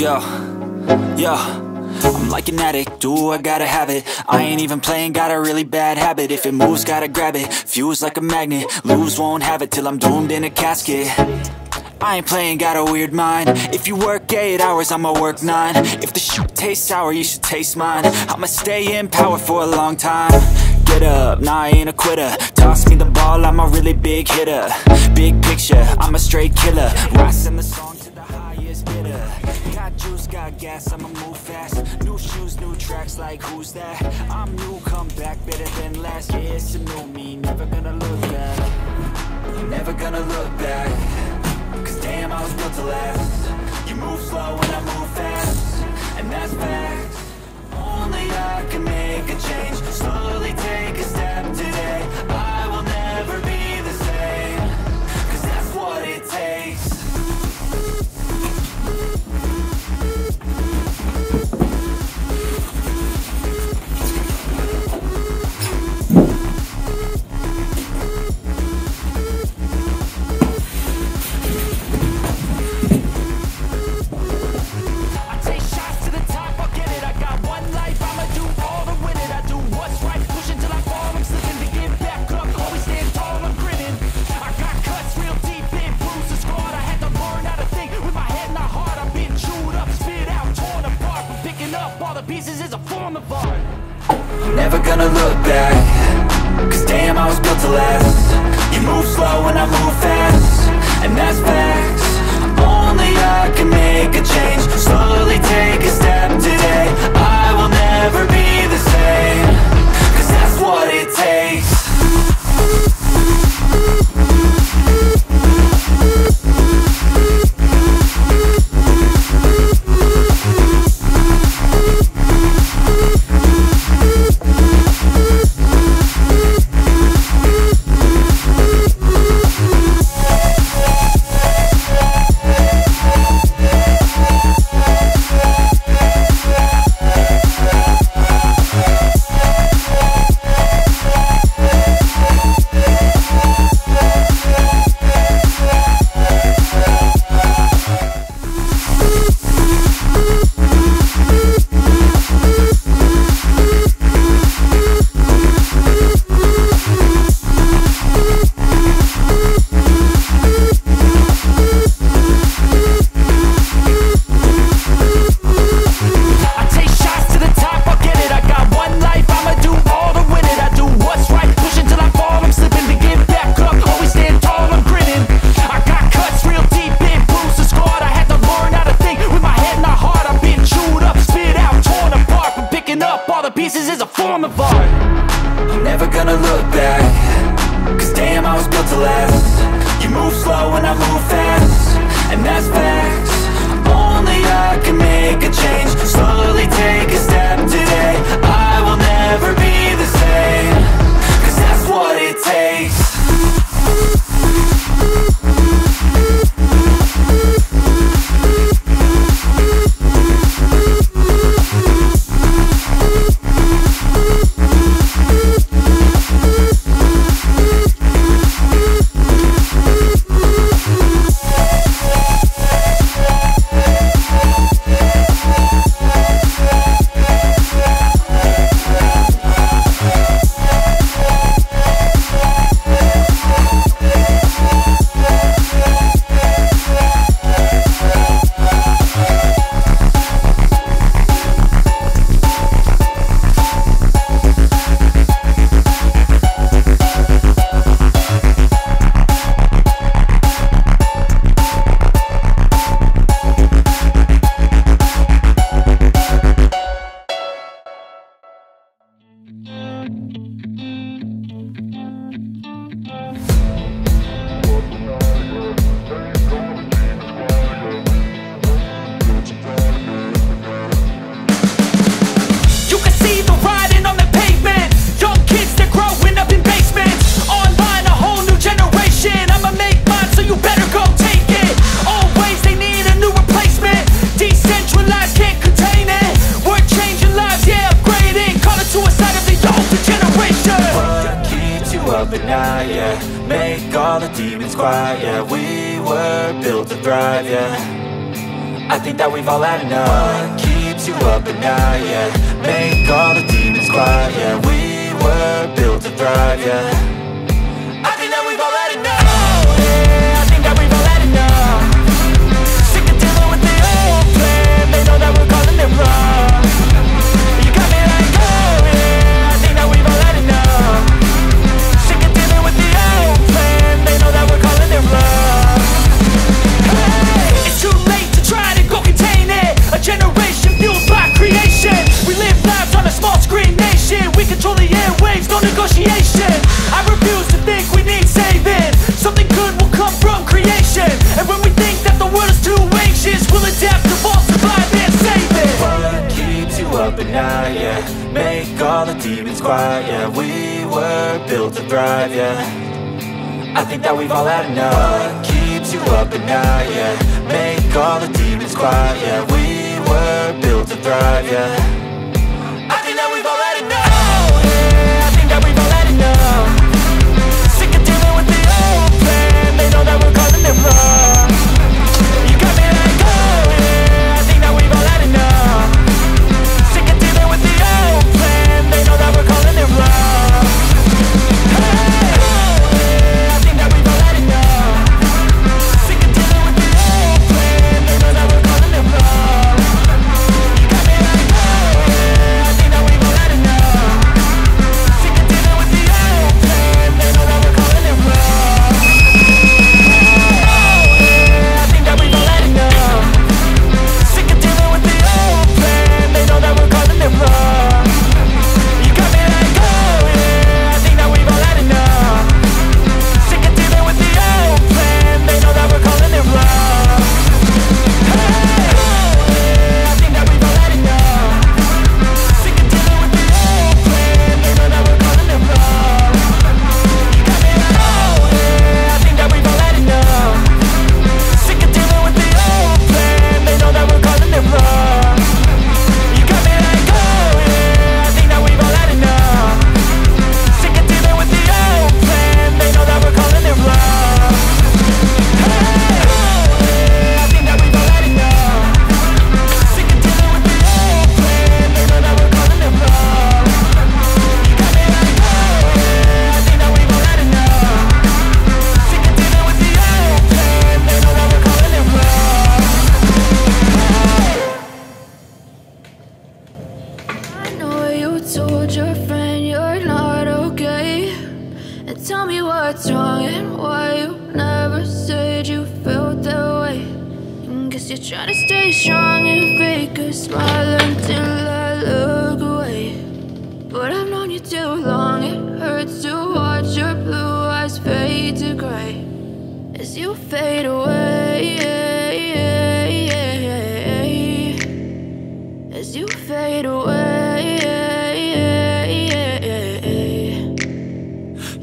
Yo, yo, I'm like an addict, do I gotta have it. I ain't even playing, got a really bad habit. If it moves, gotta grab it, fuse like a magnet. Lose, won't have it till I'm doomed in a casket. I ain't playing, got a weird mind. If you work 8 hours, I'ma work 9. If the shit tastes sour, you should taste mine. I'ma stay in power for a long time. Get up, nah, I ain't a quitter. Toss me the ball, I'm a really big hitter. Big picture, I'm a straight killer. Rising the song to the highest bidder. Got juice, got gas, I'ma move fast. New shoes, new tracks, like who's that? I'm new, come back, better than last. Yeah, it's a new me, never gonna look back. Never gonna look back. Cause damn, I was built to last. You move slow and I move fast, and that's facts. Only I can make a change. Slowly take a step today. I will never be the same. Cause that's what it takes. Never gonna look back. Cause damn, I was built to last. You move slow and I move fast, and that's facts. Only I can make a change. Slowly take a step today. I will never be the same. Cause that's what it takes. Make all the demons quiet, yeah. We were built to thrive, yeah. I think that we've all had enough. What keeps you up at night, yeah? Make all the demons quiet, yeah. We were built to thrive, yeah. I think that we've all had enough. Oh, yeah, I think that we've all had enough. Sick of dealing with the old plan. They know that we're calling it wrong. You got me like, oh yeah, I think that we've all had enough. Sick of dealing with the old plan. They know that we're calling it wrong. Hey, it's too late to try to go contain it. A generation fueled by creation. We live lives on a small screen nation. We control the airwaves, no negotiation. I refuse to think we need saving. Something good will come from creation. And when we think that the world is too anxious, we'll adapt, evolve, survive and save it. What keeps you up at night, yeah? Make all the demons quiet, yeah. We were built to thrive, yeah. I think that we've all had enough. What keeps you up at night, yeah? Make all the demons quiet, yeah. We were built to thrive, yeah. I think that we've all had enough. Oh yeah, I think that we've all had enough. Sick of dealing with the old plan. They know that we're calling it wrong. You got me like, oh yeah, I think that we've all had enough. Sick of dealing with the old plan. They know that we're calling it wrong. Hey, oh yeah, I think that we've all had enough. Sick of dealing with the old plan. They know that we're calling it wrong. You got me like, oh yeah, I think that we've all had enough. Sick of dealing with the old plan. They know that we're calling it wrong. Oh yeah, I think that we've all had enough. Sick of dealing with the old plan. They know that we're calling it wrong. You got me like, oh yeah, I think that we've all had enough. Sick of dealing with the old plan. They know that we're calling it wrong. Hey, oh yeah, I think that we've all had enough. Sick of dealing with the old plan. They know that we're calling it wrong. You got me like, oh yeah, I think that we've all had enough. Sick of dealing with the old plan. They know that we're calling it wrong. You got me like, oh yeah, I think that we've all had enough. Sick of dealing with the old plan. They know that we're calling it wrong. Hey, oh yeah, I think that we've all had enough. Sick of dealing with the old plan. They know that we're calling it wrong. You got me like, oh yeah, I think that we've all had enough. Sick of dealing with the old plan. They know that we're calling it wrong. I know you told your friend you're not okay, and tell me what's wrong and why you never said you felt that way. And guess you're trying to stay strong and fake a smile until I look away. But I've known you too long, it hurts to watch your blue eyes fade to gray as you fade away, as you fade away.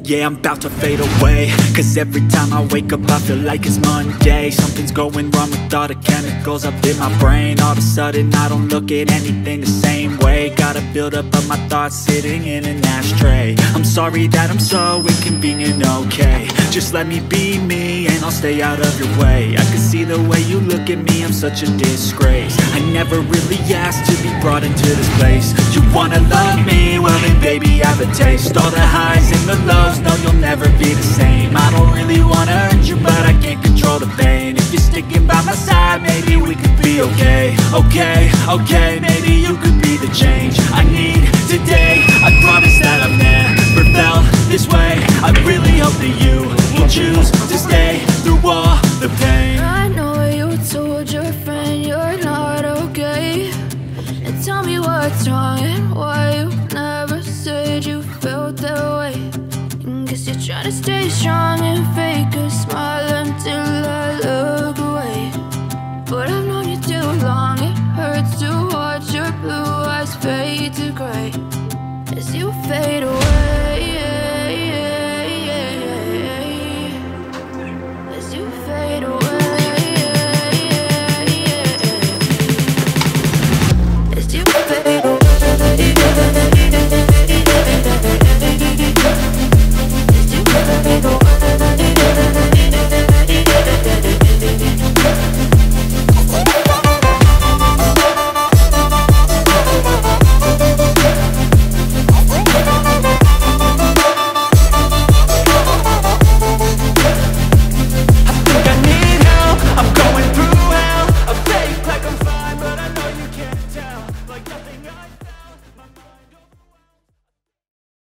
Yeah, I'm about to fade away, cause every time I wake up I feel like it's Monday. Something's going wrong with all the chemicals up in my brain. All of a sudden I don't look at anything the same way. Gotta build up of my thoughts sitting in an ashtray. I'm sorry that I'm so inconvenient, okay. Just let me be me and I'll stay out of your way. I can see the way you look at me, I'm such a disgrace. I never really asked to be brought into this place. You wanna love me? Well then baby have a taste. All the highs and the lows, no you'll never be the same. I don't really wanna hurt you but I can't control the pain. If you're sticking by my side maybe we could be okay. Okay, maybe you could be the change I need today. I promise that I've never felt this way. I really hope that you will choose to stay through all the pain. I know you told your friend you're not okay, and tell me what's wrong and why you never said you felt that way. And guess you're trying to stay strong and fake a smile until I look away. But I've known you too long, it hurts to watch your blue eyes fade to gray as you fade away.